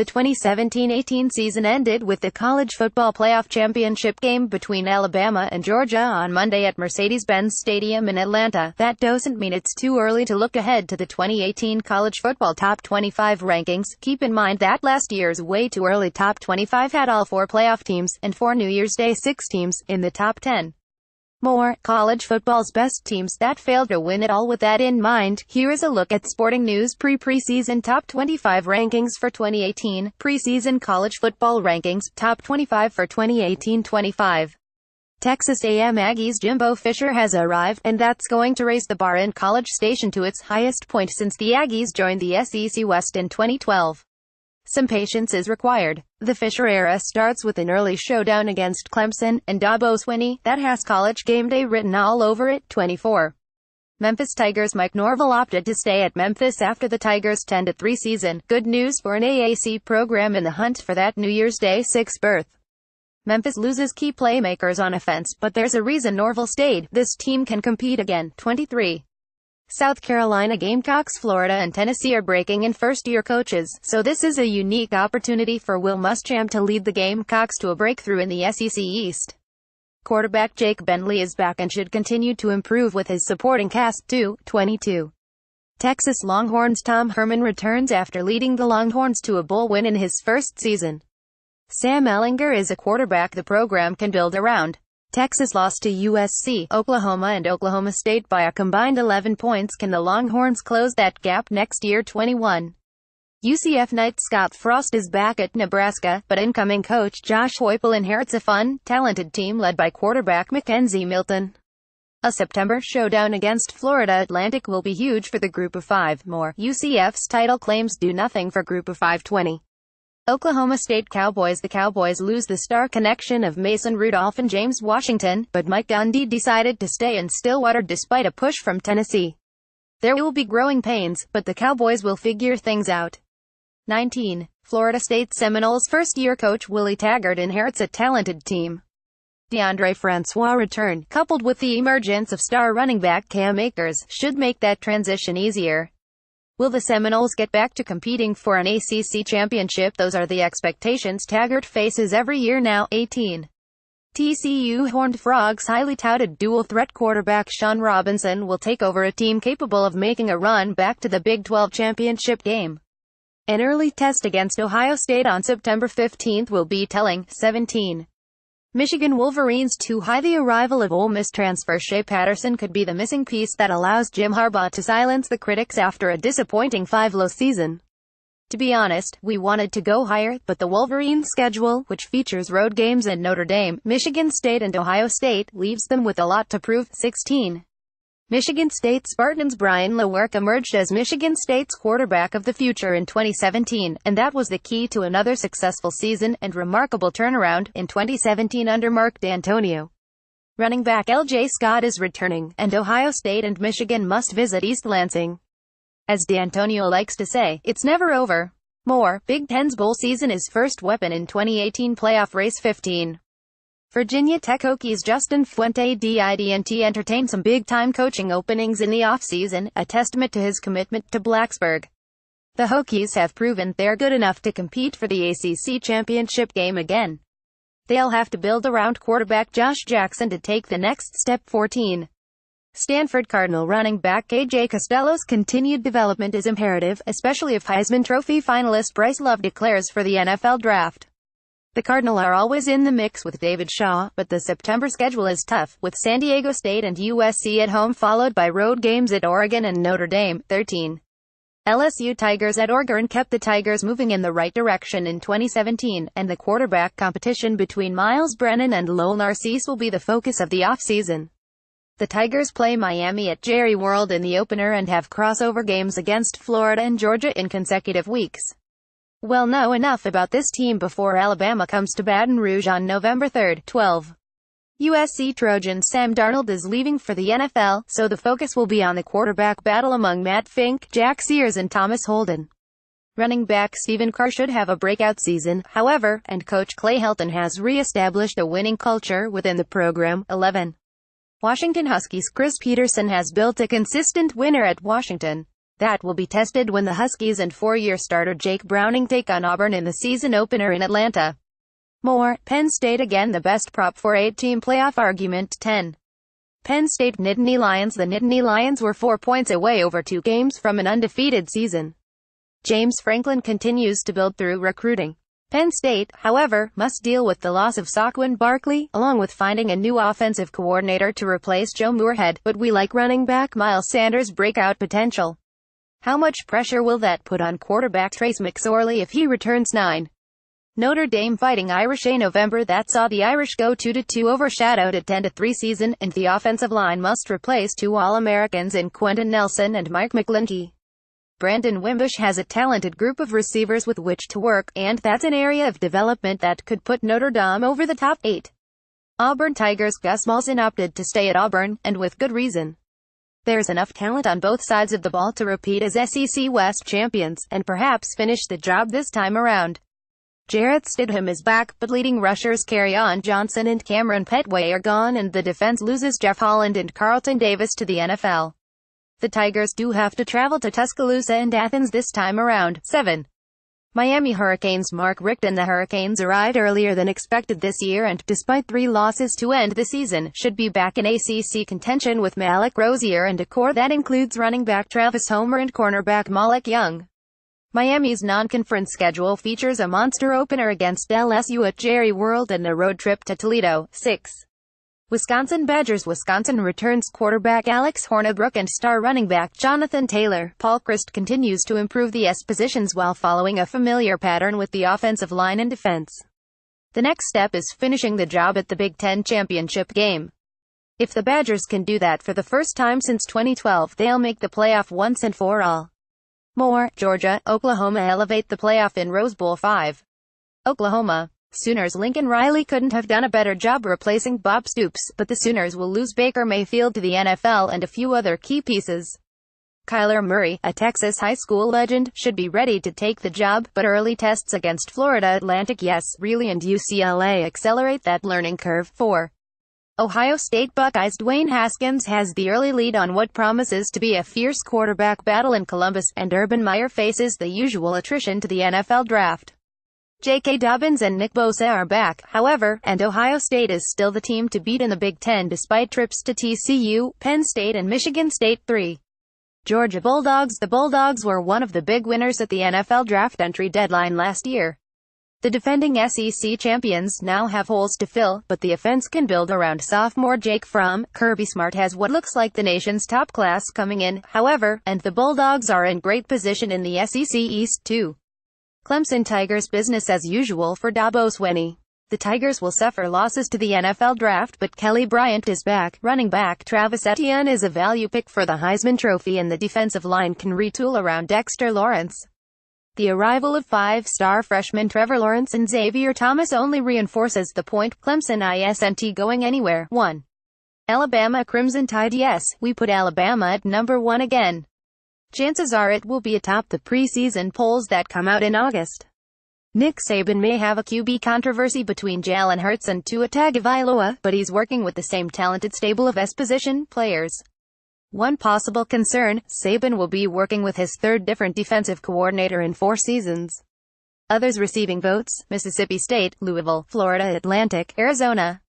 The 2017-18 season ended with the college football playoff championship game between Alabama and Georgia on Monday at Mercedes-Benz Stadium in Atlanta. That doesn't mean it's too early to look ahead to the 2018 college football top 25 rankings. Keep in mind that last year's way too early top 25 had all 4 playoff teams, and 4 New Year's Day 6 teams, in the top 10. More college football's best teams that failed to win it all. With that in mind, here is a look at Sporting News preseason top 25 rankings for 2018, preseason college football rankings, top 25 for 2018-25. Texas A&M Aggies Jimbo Fisher has arrived, and that's going to raise the bar in College Station to its highest point since the Aggies joined the SEC West in 2012. Some patience is required. The Fisher era starts with an early showdown against Clemson, and Dabo Swinney, that has College Game Day written all over it. 24. Memphis Tigers Mike Norvell opted to stay at Memphis after the Tigers' 10-3 season. Good news for an AAC program in the hunt for that New Year's Day 6 berth. Memphis loses key playmakers on offense, but there's a reason Norvell stayed. This team can compete again. 23. South Carolina Gamecocks Florida and Tennessee are breaking in first-year coaches, so this is a unique opportunity for Will Muschamp to lead the Gamecocks to a breakthrough in the SEC East. Quarterback Jake Bentley is back and should continue to improve with his supporting cast too. 22. Texas Longhorns Tom Herman returns after leading the Longhorns to a bowl win in his first season. Sam Ehlinger is a quarterback the program can build around. Texas lost to USC, Oklahoma and Oklahoma State by a combined 11 points. Can the Longhorns close that gap next year? 21. UCF Knight Scott Frost is back at Nebraska, but incoming coach Josh Heupel inherits a fun, talented team led by quarterback Mackenzie Milton. A September showdown against Florida Atlantic will be huge for the Group of 5. More. UCF's title claims do nothing for Group of 5. 20. Oklahoma State Cowboys. The Cowboys lose the star connection of Mason Rudolph and James Washington, but Mike Gundy decided to stay in Stillwater despite a push from Tennessee. There will be growing pains, but the Cowboys will figure things out. 19. Florida State Seminoles first-year coach Willie Taggart inherits a talented team. DeAndre Francois' return, coupled with the emergence of star running back Cam Akers, should make that transition easier. Will the Seminoles get back to competing for an ACC championship? Those are the expectations Taggart faces every year now. 18. TCU Horned Frogs highly touted dual-threat quarterback Sean Robinson will take over a team capable of making a run back to the Big 12 championship game. An early test against Ohio State on September 15 will be telling. 17. Michigan Wolverines too high. The arrival of Ole Miss transfer Shea Patterson could be the missing piece that allows Jim Harbaugh to silence the critics after a disappointing 5-loss season. To be honest, we wanted to go higher, but the Wolverines' schedule, which features road games at Notre Dame, Michigan State and Ohio State, leaves them with a lot to prove. 16. Michigan State Spartans Brian Lewerke emerged as Michigan State's quarterback of the future in 2017, and that was the key to another successful season and remarkable turnaround in 2017 under Mark D'Antonio. Running back L.J. Scott is returning, and Ohio State and Michigan must visit East Lansing. As D'Antonio likes to say, it's never over. More. Big Ten's bowl season is first weapon in 2018 playoff race. 15. Virginia Tech Hokies Justin Fuente didn't entertain some big-time coaching openings in the offseason, a testament to his commitment to Blacksburg. The Hokies have proven they're good enough to compete for the ACC championship game again. They'll have to build around quarterback Josh Jackson to take the next step. 14. Stanford Cardinal running back A.J. Costello's continued development is imperative, especially if Heisman Trophy finalist Bryce Love declares for the NFL Draft. The Cardinal are always in the mix with David Shaw, but the September schedule is tough, with San Diego State and USC at home followed by road games at Oregon and Notre Dame. 13. LSU Tigers at Oregon kept the Tigers moving in the right direction in 2017, and the quarterback competition between Miles Brennan and Lowell Narcisse will be the focus of the offseason. The Tigers play Miami at Jerry World in the opener and have crossover games against Florida and Georgia in consecutive weeks. We'll know enough about this team before Alabama comes to Baton Rouge on November 3. 12. USC Trojan Sam Darnold is leaving for the NFL, so the focus will be on the quarterback battle among Matt Fink, Jack Sears and Thomas Holden. Running back Stephen Carr should have a breakout season, however, and coach Clay Helton has re-established a winning culture within the program. 11. Washington Huskies Chris Peterson has built a consistent winner at Washington. That will be tested when the Huskies and four-year starter Jake Browning take on Auburn in the season opener in Atlanta. More, Penn State again the best prop for 8-team playoff argument. 10. Penn State Nittany Lions. The Nittany Lions were 4 points away over 2 games from an undefeated season. James Franklin continues to build through recruiting. Penn State, however, must deal with the loss of Saquon Barkley, along with finding a new offensive coordinator to replace Joe Moorhead, but we like running back Miles Sanders' breakout potential. How much pressure will that put on quarterback Trace McSorley if he returns? 9. Notre Dame Fighting Irish. A November that saw the Irish go 2-2 overshadowed a 10-3 season, and the offensive line must replace 2 All-Americans in Quentin Nelson and Mike McGlinchey. Brandon Wimbush has a talented group of receivers with which to work, and that's an area of development that could put Notre Dame over the top. 8. Auburn Tigers. Gus Malzahn opted to stay at Auburn, and with good reason. There's enough talent on both sides of the ball to repeat as SEC West champions, and perhaps finish the job this time around. Jarrett Stidham is back, but leading rushers Kerryon Johnson and Cameron Petway are gone, and the defense loses Jeff Holland and Carlton Davis to the NFL. The Tigers do have to travel to Tuscaloosa and Athens this time around. 7. Miami Hurricanes. Mark Richt. The Hurricanes arrived earlier than expected this year and, despite 3 losses to end the season, should be back in ACC contention with Malik Rozier and a core that includes running back Travis Homer and cornerback Malik Young. Miami's non-conference schedule features a monster opener against LSU at Jerry World and a road trip to Toledo. 6. Wisconsin Badgers. Wisconsin returns quarterback Alex Hornibrook and star running back Jonathan Taylor. Paul Chryst continues to improve the positions while following a familiar pattern with the offensive line and defense. The next step is finishing the job at the Big Ten championship game. If the Badgers can do that for the first time since 2012, they'll make the playoff once and for all. More, Georgia, Oklahoma elevate the playoff in Rose Bowl. 5. Oklahoma. Sooners. Lincoln Riley couldn't have done a better job replacing Bob Stoops, but the Sooners will lose Baker Mayfield to the NFL and a few other key pieces. Kyler Murray, a Texas high school legend, should be ready to take the job, but early tests against Florida Atlantic, really, and UCLA accelerate that learning curve. 4. Ohio State Buckeyes. Dwayne Haskins has the early lead on what promises to be a fierce quarterback battle in Columbus, and Urban Meyer faces the usual attrition to the NFL draft. J.K. Dobbins and Nick Bosa are back, however, and Ohio State is still the team to beat in the Big Ten despite trips to TCU, Penn State and Michigan State. 3. Georgia Bulldogs. The Bulldogs were one of the big winners at the NFL draft entry deadline last year. The defending SEC champions now have holes to fill, but the offense can build around sophomore Jake Fromm. Kirby Smart has what looks like the nation's top class coming in, however, and the Bulldogs are in great position in the SEC East too. Clemson Tigers. Business as usual for Dabo Swinney. The Tigers will suffer losses to the NFL draft, but Kelly Bryant is back. Running back Travis Etienne is a value pick for the Heisman Trophy, and the defensive line can retool around Dexter Lawrence. The arrival of 5-star freshmen Trevor Lawrence and Xavier Thomas only reinforces the point. Clemson isn't going anywhere. 1. Alabama Crimson Tide. Yes, we put Alabama at number 1 again. Chances are it will be atop the preseason polls that come out in August. Nick Saban may have a QB controversy between Jalen Hurts and Tua Tagovailoa, but he's working with the same talented stable of position players. One possible concern, Saban will be working with his third different defensive coordinator in 4 seasons. Others receiving votes, Mississippi State, Louisville, Florida Atlantic, Arizona.